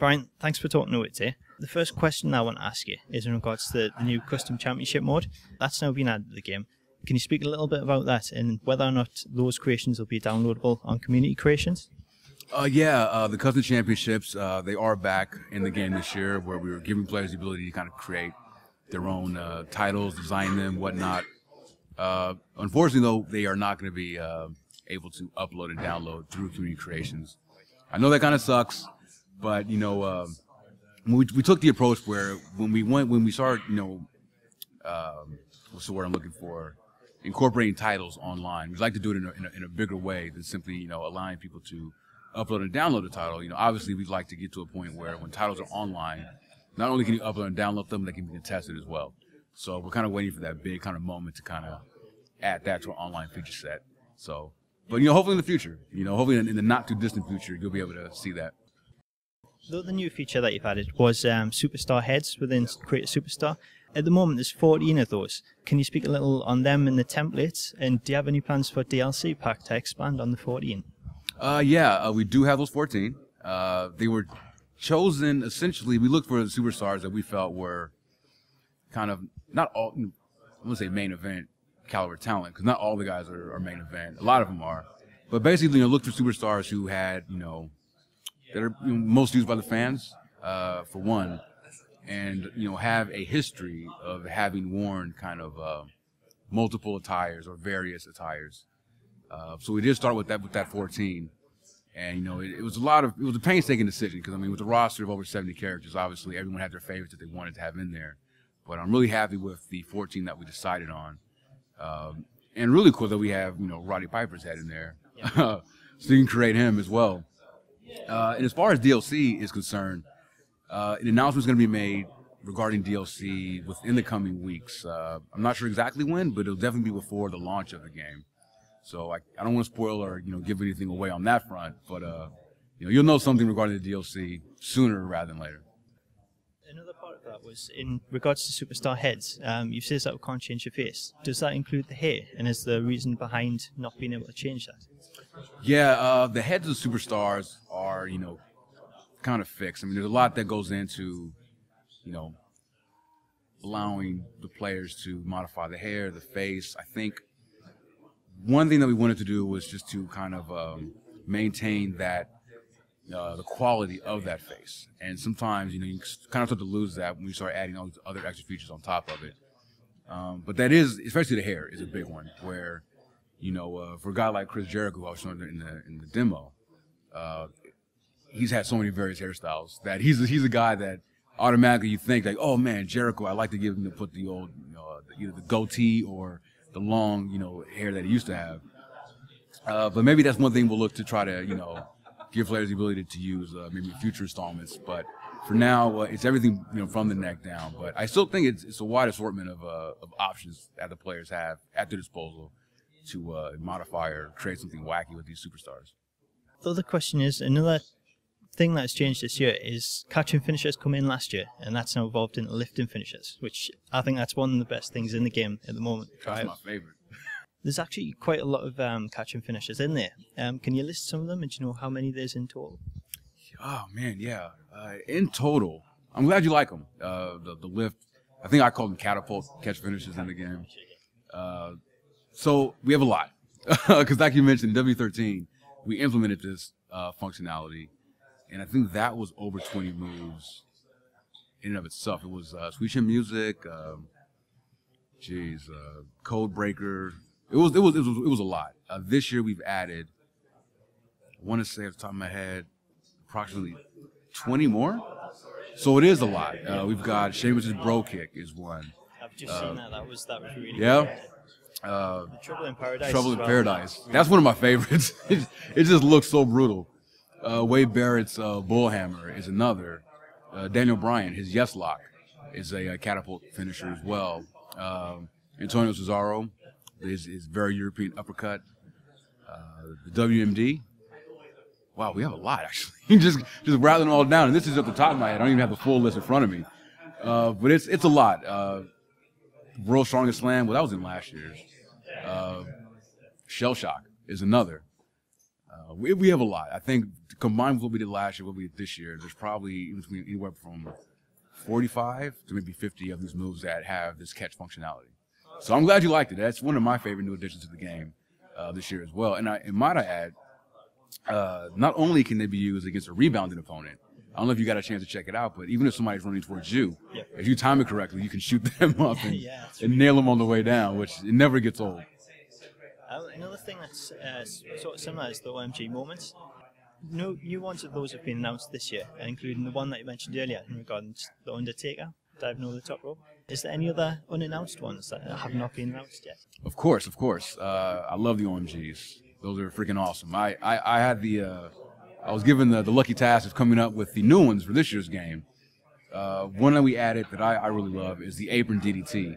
Brian, thanks for talking to it today. The first question I want to ask you is in regards to the new custom championship mode. That's now been added to the game. Can you speak a little bit about that and whether or not those creations will be downloadable on community creations? The custom championships, they are back in the game this year, where we were giving players the ability to kind of create their own titles, design them, whatnot. Unfortunately, though, they are not going to be able to upload and download through community creations. I know that kind of sucks, but we took the approach where when we started, what's the word I'm looking for? Incorporating titles online. We'd like to do it in a bigger way than simply allowing people to upload and download the title. Obviously we'd like to get to a point where when titles are online, not only can you upload and download them, they can be contested as well. So we're kind of waiting for that big kind of moment to kind of add that to our online feature set. So, but hopefully in the future, hopefully in the not too distant future, you'll be able to see that. The new feature that you've added was superstar heads within Create a Superstar. At the moment, there's 14 of those. Can you speak a little on them and the templates? And do you have any plans for DLC pack to expand on the 14? We do have those 14. They were chosen, essentially, we looked for the superstars that we felt were kind of, not all, I'm going to say main event caliber talent, because not all the guys are main event. A lot of them are. But basically, look for superstars who had, that are most used by the fans, for one. And have a history of having worn kind of multiple attires or various attires. So we did start with that 14, and it was a painstaking decision, because with the roster of over 70 characters, obviously everyone had their favorites that they wanted to have in there. But I'm really happy with the 14 that we decided on, and really cool that we have Roddy Piper's head in there, so you can create him as well. And as far as DLC is concerned, an announcement is going to be made regarding DLC within the coming weeks. I'm not sure exactly when, but it'll definitely be before the launch of the game. So I don't want to spoil or give anything away on that front, but you'll know something regarding the DLC sooner rather than later. Another part of that was in regards to superstar heads. You said that we can't change your face. Does that include the hair? And is the reason behind not being able to change that? Yeah, the heads of superstars are kind of fixed. There's a lot that goes into, allowing the players to modify the hair, the face. I think one thing that we wanted to do was just to kind of maintain that, the quality of that face. And sometimes, you kind of start to lose that when you start adding all these other extra features on top of it. But that is, especially the hair, is a big one, where, for a guy like Chris Jericho, who I was showing in the demo, he's had so many various hairstyles that he's a guy that automatically you think like, oh man, Jericho, I'd like to give him to put the old, either the goatee or the long, hair that he used to have. But maybe that's one thing we'll look to try to, give players the ability to use maybe future installments. But for now, it's everything, from the neck down. But I still think it's a wide assortment of options that the players have at their disposal to modify or create something wacky with these superstars. The other question is, another thing that's changed this year is catching finishers come in last year, and that's now evolved into lifting finishers, which I think that's one of the best things in the game at the moment. That's my favorite. There's actually quite a lot of catching finishers in there. Can you list some of them, and do you know how many there's in total? Oh man, yeah. In total, I'm glad you like them. The lift, I think I call them catapult catch finishers in the game. So we have a lot, because like you mentioned, in W13, we implemented this functionality. And I think that was over 20 moves in and of itself. It was Sweet Chin Music, Code Breaker. It was a lot. This year we've added, I want to say off the top of my head, approximately 20 more. So it is a lot. We've got Sheamus's Bro Kick is one. I've just seen that. That was really yeah. good. The Trouble in Paradise. Trouble in Paradise. That's one of my favorites. It just looks so brutal. Wade Barrett's Bullhammer is another. Daniel Bryan, his Yes Lock, is a catapult finisher as well. Antonio Cesaro, his very European uppercut. The WMD. Wow, we have a lot actually. just rattling them all down, and this is at the top of my head. I don't even have the full list in front of me. But it's a lot. World's Strongest Slam. Well, that was in last year's. Shell Shock is another. We have a lot. I think combined with what we did last year, what we did this year, there's probably anywhere from 45 to maybe 50 of these moves that have this catch functionality. So I'm glad you liked it. That's one of my favorite new additions to the game this year as well. And might I add, not only can they be used against a rebounding opponent, I don't know if you got a chance to check it out, but even if somebody's running towards you, if you time it correctly, you can shoot them up and nail them on the way down, which it never gets old. Another thing that's sort of similar is the OMG moments. No new ones of those have been announced this year, including the one that you mentioned earlier in regards to the Undertaker diving over the top rope. Is there any other unannounced ones that have not been announced yet? Of course. I love the OMGs. Those are freaking awesome. I had I was given the lucky task of coming up with the new ones for this year's game. One that we added that I really love is the apron DDT,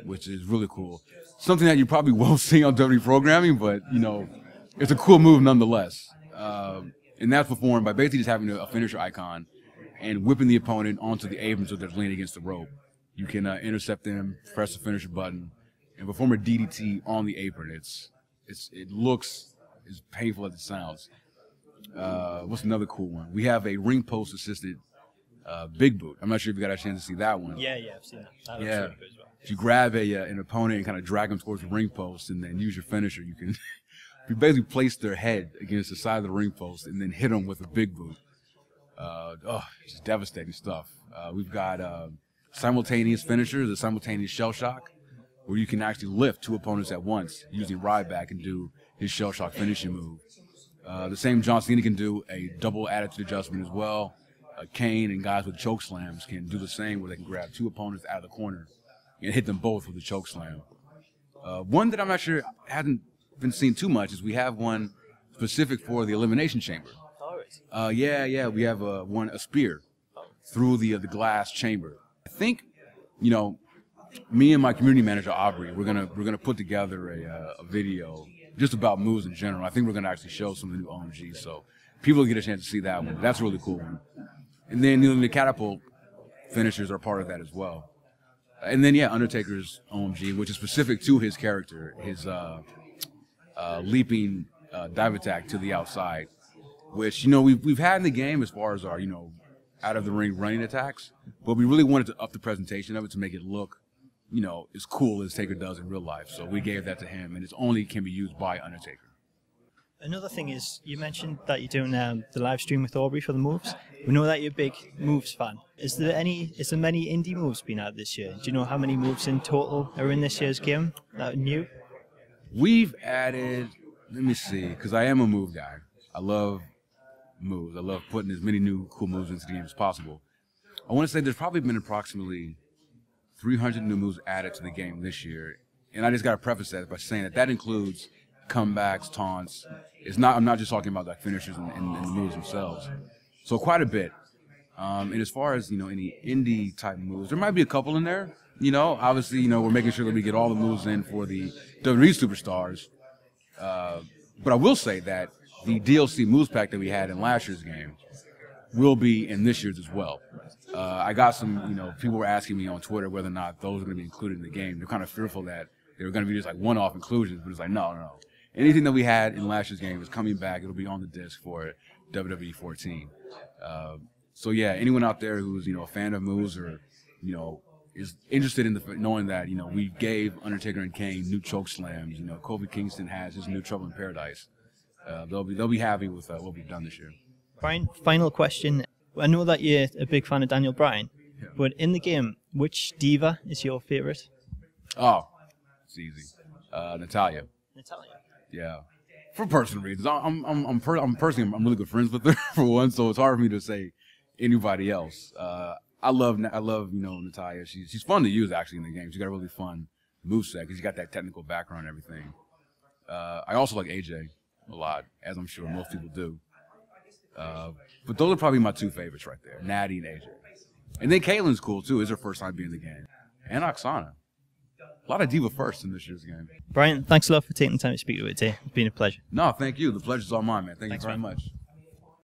which is really cool. Something that you probably won't see on WWE programming, but, you know, it's a cool move nonetheless. And that's performed by basically just having a finisher icon and whipping the opponent onto the apron so they're leaning against the rope. You can intercept them, press the finisher button, and perform a DDT on the apron. It looks as painful as it sounds. What's another cool one? We have a ring post assisted big boot. I'm not sure if you got a chance to see that one. Yeah, I've seen that. That looks yeah. really good as well. If you grab an opponent and kind of drag them towards the ring post and then use your finisher, you can you basically place their head against the side of the ring post and then hit them with a big boot. It's devastating stuff. We've got simultaneous finishers, a simultaneous shell shock, where you can actually lift two opponents at once using Ryback and do his shell shock finishing move. The same John Cena can do a double attitude adjustment as well. Kane and guys with choke slams can do the same, where they can grab two opponents out of the corner and hit them both with a choke slam. One that I'm not sure hasn't been seen too much is we have one specific for the Elimination Chamber. We have a spear through the glass chamber. I think, you know, me and my community manager Aubrey, we're gonna put together a video just about moves in general. I think we're gonna actually show some of the new OMG, so people will get a chance to see that one. That's a really cool one. And then the catapult finishers are part of that as well. And then Undertaker's OMG, which is specific to his character, his leaping dive attack to the outside, which, you know, we've had in the game as far as our, you know, out of the ring running attacks, but we really wanted to up the presentation of it to make it look, you know, as cool as Taker does in real life. So we gave that to him, and it only can be used by Undertaker. Another thing is, you mentioned that you're doing the live stream with Aubrey for the moves. We know that you're a big moves fan. Is there many indie moves being added this year? Do you know how many moves in total are in this year's game that are new? We've added, let me see, because I am a move guy. I love moves. I love putting as many new cool moves into the game as possible. I want to say there's probably been approximately 300 new moves added to the game this year. And I just got to preface that by saying that includes comebacks, taunts. I'm not just talking about like finishers and the moves themselves. So quite a bit. And as far as, you know, any indie type moves, there might be a couple in there. You know, obviously, you know, we're making sure that we get all the moves in for the WWE superstars. But I will say that the DLC moves pack that we had in last year's game will be in this year's as well. I got some, you know, people were asking me on Twitter whether or not those are going to be included in the game. They're kind of fearful that they were going to be just like one-off inclusions, but it's like, no. Anything that we had in last year's game is coming back. It'll be on the disc for WWE 14. So yeah, anyone out there who's, you know, a fan of moves or, you know, is interested in knowing that, you know, we gave Undertaker and Kane new choke slams. You know, Kofi Kingston has his new Trouble in Paradise. They'll be happy with what we've done this year. Bryan, final question. I know that you're a big fan of Daniel Bryan, but in the game, which diva is your favorite? Oh, it's easy. Natalya. Natalya. Yeah, for personal reasons. I'm really good friends with her for one, so it's hard for me to say anybody else. I love you know, Natalya. She's fun to use actually in the game. She's got a really fun moveset because she's got that technical background and everything. I also like AJ a lot, as I'm sure most people do. But those are probably my two favorites right there, Natty and AJ. And then Kaylin's cool too. It's her first time being in the game. And Oksana. A lot of diva firsts in this year's game. Bryan, thanks a lot for taking the time to speak to me today. It's been a pleasure. No, thank you. The pleasure's all mine, man. Thanks you very much.